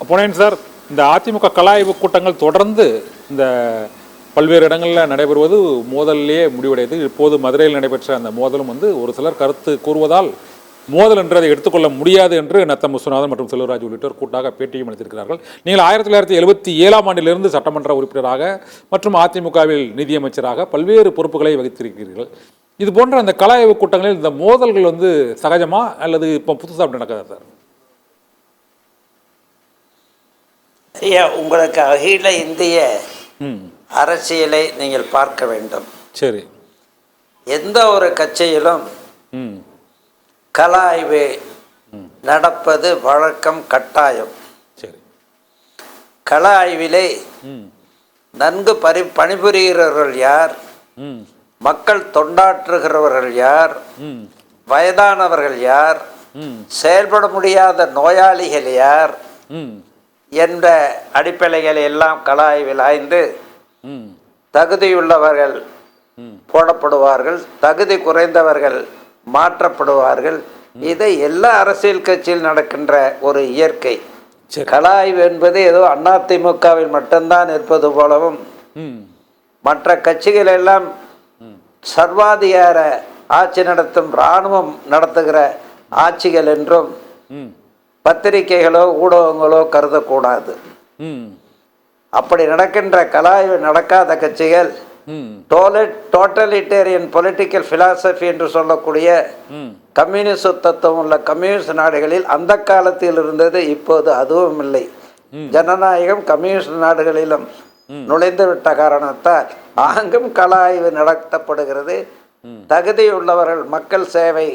Ponnaiyan sir, இந்த அதிமுக கல ஆய்வு கூட்டங்கள் தொடர்ந்து இந்த பல்வேறு இடங்களில் நடைபெறுவது மோதலிலேயே முடிவடையுது. இப்போது மதுரையில் நடைபெற்ற அந்த மோதலும் ஒரு சிலர் கருத்து கூறுவதால் மோதல் என்று அதை எடுத்துக்கொள்ள முடியாது என்று நத்தம் விஸ்வநாதன் மற்றும் செல்வராஜ் உள்ளிட்டோர் கூட்டாக பேட்டியும் அளித்திருக்கிறார்கள். நீங்கள் 1977ஆம் ஆண்டிலிருந்து சட்டமன்ற உறுப்பினராக மற்றும் அதிமுகவில் நிதியமைச்சராக பல்வேறு பொறுப்புகளை வகித்திருக்கிறீர்கள். இது போன்ற அந்த கல ஆய்வு கூட்டங்களில் இந்த மோதல்கள் சகஜமா அல்லது இப்போ புதுசாக அப்படி நடக்காதா சார்? ஐயா, உங்களுக்கு அகில இந்திய அரசியலை நீங்கள் பார்க்க வேண்டும். சரி. எந்த ஒரு கட்சியிலும் கல ஆய்வு நடப்பது வழக்கம், கட்டாயம். சரி. கல ஆய்விலே நன்கு பணிபுரிகிறவர்கள் யார், மக்கள் தொண்டாற்றுகிறவர்கள் யார், வயதானவர்கள் யார், செயல்பட முடியாத நோயாளிகள் யார் என்ற அடிப்படைகளை எல்லாம் கல ஆய்வில் ஆய்ந்து தகுதியுள்ளவர்கள் போடப்படுவார்கள், தகுதி குறைந்தவர்கள் மாற்றப்படுவார்கள். இதை எல்லா அரசியல் கட்சியில் நடக்கின்ற ஒரு இயற்கை. கல ஆய்வு என்பது ஏதோ அதிமுகவில் மட்டும்தான் இருப்பது போலவும் மற்ற கட்சிகள் எல்லாம் சர்வாதிகார ஆட்சி நடத்தும் இராணுவம் நடத்துகிற ஆட்சிகள் என்றும் பத்திரிகைகளோ ஊடகங்களோ கருதக்கூடாது. அப்படி நடக்கின்ற கல ஆய்வு நடக்காத கட்சிகள் டோட்டலிட்டேரியன் பொலிட்டிக்கல் பிலாசபி என்று சொல்லக்கூடிய கம்யூனிஸ்ட் தத்துவம் உள்ள கம்யூனிஸ்ட் நாடுகளில் அந்த காலத்தில் இருந்தது, இப்போது அதுவும் இல்லை. ஜனநாயகம் கம்யூனிஸ்ட் நாடுகளிலும் நுழைந்துவிட்ட காரணத்தால் அங்கும் கல ஆய்வு நடத்தப்படுகிறது. தகுதியுள்ளவர்கள் மக்கள் சேவை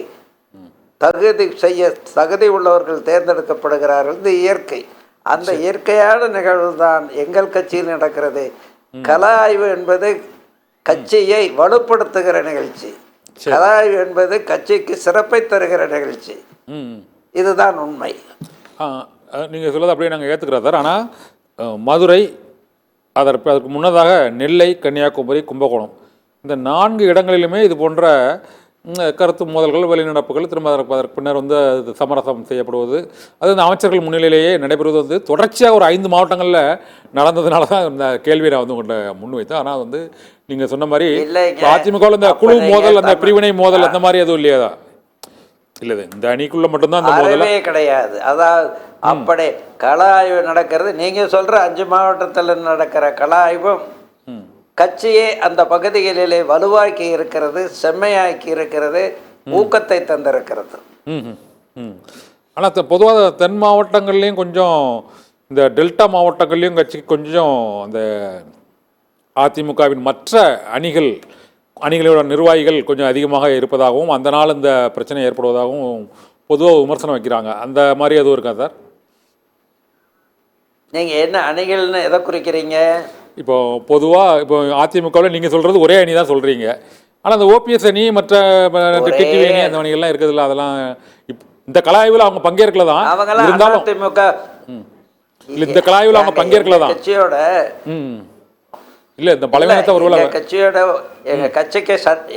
தகுதி உள்ளவர்கள் தேர்ந்தெடுக்கப்படுகிறார்கள். இது இயற்கை. அந்த இயற்கையான நிகழ்வு தான் எங்கள் கட்சியில் நடக்கிறது. கல ஆய்வு என்பது கட்சியை வலுப்படுத்துகிற நிகழ்ச்சி. கல ஆய்வு என்பது கட்சிக்கு சிறப்பை தருகிற நிகழ்ச்சி. இதுதான் உண்மை. நீங்கள் சொல்வது அப்படியே நாங்கள் ஏற்றுக்கிறோம் சார். ஆனால் மதுரை, அதற்கு முன்னதாக நெல்லை, கன்னியாகுமரி, கும்பகோணம், இந்த 4 இடங்களிலுமே இது போன்ற கருத்து மோதல்கள், வெளிநடப்புகள், திரும்ப அதற்கு பின்னர் சமரசம் செய்யப்படுவது, அது இந்த அமைச்சர்கள் முன்னிலையிலேயே நடைபெறுவது தொடர்ச்சியாக ஒரு 5 மாவட்டங்களில் நடந்ததுனால தான் இந்த கேள்வியை நான் உங்கள்கிட்ட முன்வைத்தேன். ஆனால் நீங்கள் சொன்ன மாதிரி அதிமுகவில் இந்த குழு மோதல், அந்த பிரிவினை மோதல் அந்த மாதிரி எதுவும் இல்லையா? இல்லை, இந்த அணிக்குள்ள மட்டும்தான் அந்த மோதலே கிடையாது. அதாவது அப்படி கல ஆய்வு நடக்கிறது. நீங்கள் சொல்கிற 5 மாவட்டத்தில் நடக்கிற கல ஆய்வும் கட்சியை அந்த பகுதிகளிலே வலுவாக்கி இருக்கிறது, செம்மையாக்கி இருக்கிறது, ஊக்கத்தை தந்திருக்கிறது. ஆனால் பொதுவாக தென் மாவட்டங்கள்லேயும் கொஞ்சம், இந்த டெல்டா மாவட்டங்கள்லேயும் கட்சிக்கு கொஞ்சம் அந்த அதிமுகவின் மற்ற அணிகளோட நிர்வாகிகள் கொஞ்சம் அதிகமாக இருப்பதாகவும் அந்த நாள் இந்த பிரச்சனை ஏற்படுவதாகவும் பொதுவாக விமர்சனம் வைக்கிறாங்க. அந்த மாதிரி எதுவும் இருக்கா சார்? நீங்கள் என்ன அணிகள்னு எதை குறிக்கிறீங்க? இப்போ பொதுவாக இப்போ அதிமுகவில் நீங்கள் சொல்கிறது ஒரே அணி தான் சொல்கிறீங்க. ஆனால் அந்த ஓபிஎஸ் அணி, மற்ற டிடிவி அணி, அந்த அணிகள்லாம் இருக்குதுல்ல, அதெல்லாம் இந்த கல ஆய்வில் அவங்க பங்கேற்கல தான். இருந்தாலும் இந்த கல ஆய்வில் அவங்க பங்கேற்கல தான் கட்சியோட. இல்லை, இந்த பலவீனத்தை ஒருவேளை கட்சியோட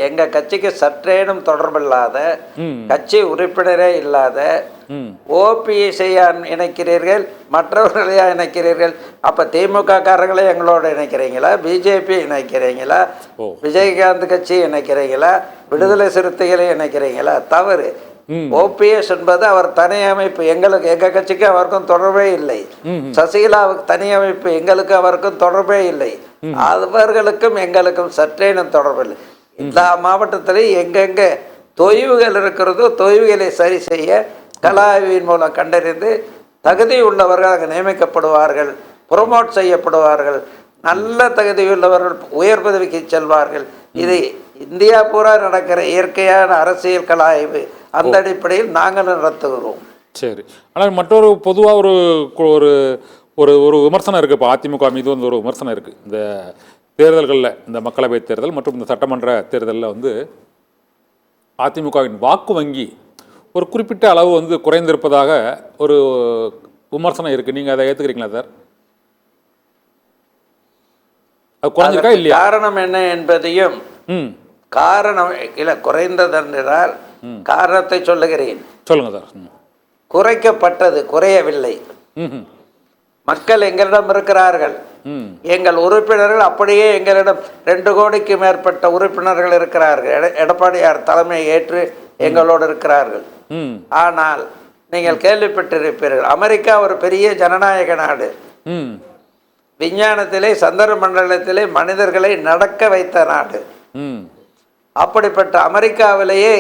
எங்கள் கட்சிக்கு சற்றேனும் தொடர்பில்லாத, கட்சி உறுப்பினரே இல்லாத ஓபிஎஸ்ஐ இணைக்கிறீர்கள், மற்றவர்களையா இணைக்கிறீர்கள்? அப்ப திமுக காரங்களே எங்களோட இணைக்கிறீங்களா? பிஜேபி இணைக்கிறீங்களா? விஜயகாந்த் கட்சி இணைக்கிறீங்களா? விடுதலை சிறுத்தைகளை இணைக்கிறீங்களா? தவறு. ஓபிஎஸ் என்பது அவர் தனி அமைப்பு. எங்க கட்சிக்கு அவருக்கும் தொடர்பே இல்லை. சசிகலாவுக்கு தனி அமைப்பு, எங்களுக்கு அவருக்கும் தொடர்பே இல்லை. அவர்களுக்கும் எங்களுக்கும் சற்றேனும் தொடர்பு இல்லை. எல்லா மாவட்டத்திலையும் எங்கெங்க தொய்வுகள் இருக்கிறதோ தொய்வுகளை சரி செய்ய கல ஆய்வின் மூலம் கண்டறிந்து தகுதி உள்ளவர்கள் அங்கே நியமிக்கப்படுவார்கள், ப்ரொமோட் செய்யப்படுவார்கள். நல்ல தகுதியுள்ளவர்கள் உயர் பதவிக்கு செல்வார்கள். இது இந்தியா பூரா நடக்கிற இயற்கையான அரசியல் கல ஆய்வு. அந்த அடிப்படையில் நாங்கள் நடத்துகிறோம். சரி. ஆனால் மற்றொரு பொதுவாக ஒரு ஒரு ஒரு விமர்சனம் இருக்குது. இப்போ அதிமுக மீது ஒரு விமர்சனம் இருக்குது. இந்த தேர்தல்களில், இந்த மக்களவை தேர்தல் மற்றும் இந்த சட்டமன்ற தேர்தலில் அதிமுகவின் வாக்கு வங்கி ஒரு குறிப்பிட்ட அளவு குறைந்திருப்பதாக ஒரு விமர்சனம் இருக்குது. நீங்கள் அதை ஏற்றுக்கிறீங்களா சார்? அது குறைஞ்சிருக்கா இல்லையா? காரணம் என்ன என்பதையும் காரணம் இல்லை குறைந்ததென்றால் காரணத்தை சொல்லுகிறேன். சொல்லுங்க சார். குறைக்கப்பட்டது, குறையவில்லை. மக்கள் எங்களிடம் இருக்கிறார்கள். எங்கள் உறுப்பினர்கள் அப்படியே எங்களிடம் 2 கோடிக்கு மேற்பட்ட உறுப்பினர்கள் இருக்கிறார்கள். எடப்பாடியார் தலைமையை ஏற்று எங்களோடு இருக்கிறார்கள். ஆனால் நீங்கள் கேள்விப்பட்டிருப்பீர்கள், அமெரிக்கா ஒரு பெரிய ஜனநாயக நாடு. விஞ்ஞானத்திலே சந்திர மண்டலத்திலே மனிதர்களை நடக்க வைத்த நாடு. அப்படிப்பட்ட அமெரிக்காவிலேயே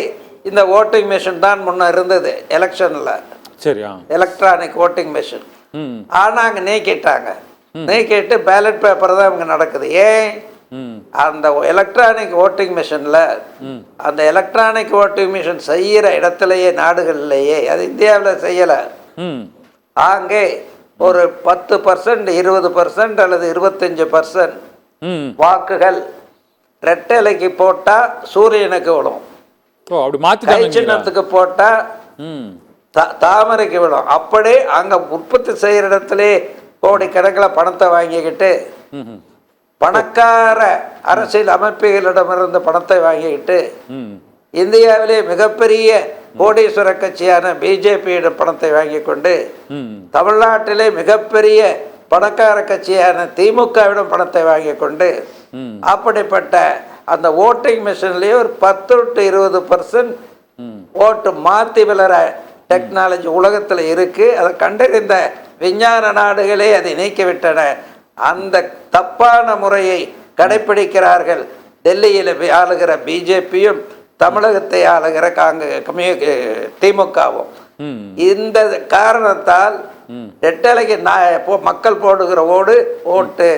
இந்த ஓட்டிங் மிஷின் தான் முன்ன இருந்தது எலெக்ஷன்ல. சரியா, எலக்ட்ரானிக் ஓட்டிங் மிஷின். ஆனா அங்க நீக்கிட்டாங்க. நீக்கிட்டு பேலட் பேப்பர் தான் இவங்க நடக்குது. ஏன்? அந்த எலக்ட்ரானிக் ஓட்டிங் மிஷின்ல, அந்த எலக்ட்ரானிக் ஓட்டிங் மிஷின் செய்யற இடத்திலேயே, நாடுகள்லேயே, அது இந்தியாவில் செய்யல. அங்கே ஒரு 10%, 20% அல்லது 25% வாக்குகள் ரெட்டலைக்கு போட்டா சூரியனுக்கு விடும், கை சின்னத்துக்கு போட்டா தாமரைக்கு விடும். அப்படியே அங்க உற்பத்தி செய்யற இடத்திலே கோடிக்கணக்கில் பணத்தை வாங்கிக்கிட்டு, பணக்கார அரசியல் அமைப்புகளிடமிருந்து பணத்தை வாங்கிக்கிட்டு, இந்தியாவிலே மிகப்பெரிய கோடீஸ்வர கட்சியான பிஜேபியிடம் பணத்தை வாங்கி கொண்டு, தமிழ்நாட்டிலே மிகப்பெரிய பணக்கார கட்சியான திமுகவிடம் பணத்தை வாங்கி கொண்டு, அப்படிப்பட்ட அந்த ஓட்டிங் மிஷின்லயே ஒரு 10 to 20% ஓட்டு மாத்தி விளர டெக்னாலஜி உலகத்தில் இருக்கு. அதை கண்டறிந்த விஞ்ஞான நாடுகளே அதை நீக்கிவிட்டன. அந்த தப்பான முறையை கடைபிடிக்கிறார்கள் டெல்லியில் ஆளுகிற பிஜேபியும் தமிழகத்தை ஆளுகிற திமுகவும். இந்த காரணத்தால் ரெட்டலைக்கு மக்கள் போடுகிற ஓட்டு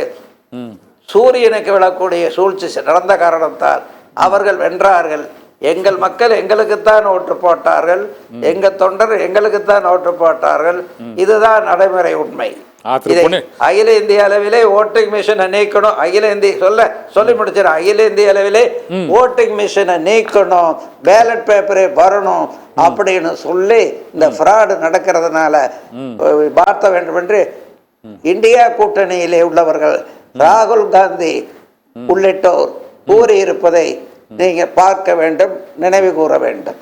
சூரியனுக்கு விழக்கூடிய சூழ்ச்சி நடந்த காரணத்தால் அவர்கள் வென்றார்கள். எங்கள் மக்கள் எங்களுக்குத்தான் ஓட்டு போட்டார்கள், எங்க தொண்டர் எங்களுக்குத்தான் ஓட்டு போட்டார்கள். இதுதான் நடைமுறை உண்மை. அகில இந்திய அளவிலே ஓட்டிங் மிஷினை நீக்கணும். சொல்லி முடிச்சிடும். அகில இந்திய அளவிலே ஓட்டிங் மிஷினை நீக்கணும், பேலட் பேப்பரே வரணும் அப்படின்னு சொல்லி இந்த ஃப்ராடு நடக்கிறதுனால மாற்ற வேண்டும் என்று இந்தியா கூட்டணியிலே உள்ளவர்கள் ராகுல் காந்தி உள்ளிட்டோர் கூறியிருப்பதை நீங்க பார்க்க வேண்டும், நினைவு கூற வேண்டும்.